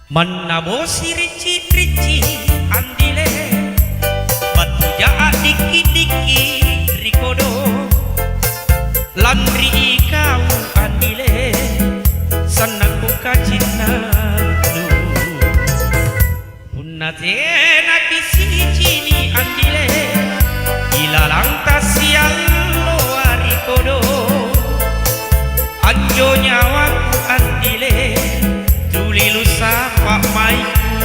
Manabo si rici andile batu jaa diki rikodo landri ikau andile sanang buka cinta punna tena kisi cini andile ilalang tasial loa rikodo anjo nyawaku andile tuli lusa pak maiku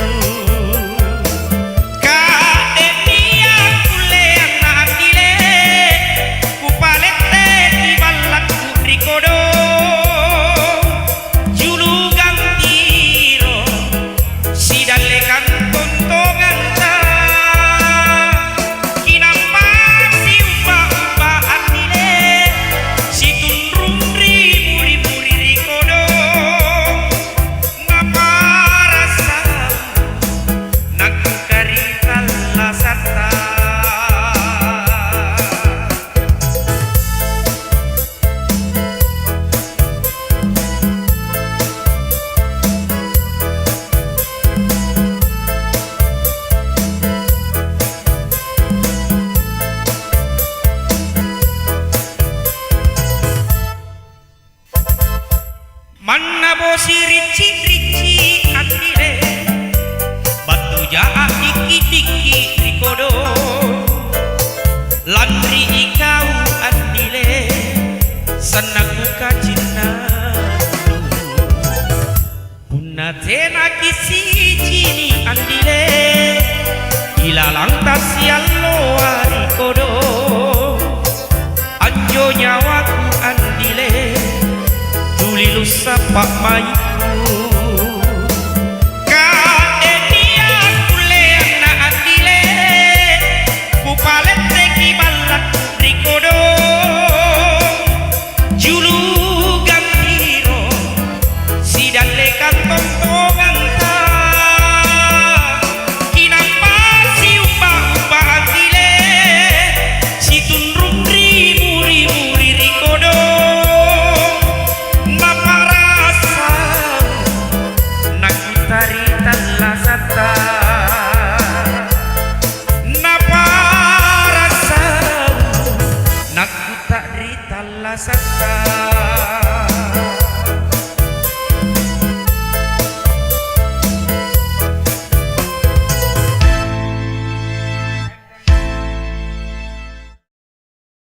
kade dia kule na andile ku palette di ballaku rikodo julu gantiro sidalle kan tontongan ta kinampa si upa andile si tunrumri muri rikodo ngapa rasa nak karita lasata Manabo si rici andile batu jaa diki rikodo landri ikau andile senang muka cinta punna tena kisi cini andile ilalang tasial loa rikodo anjo nyawaku andile tuli lusa pak mai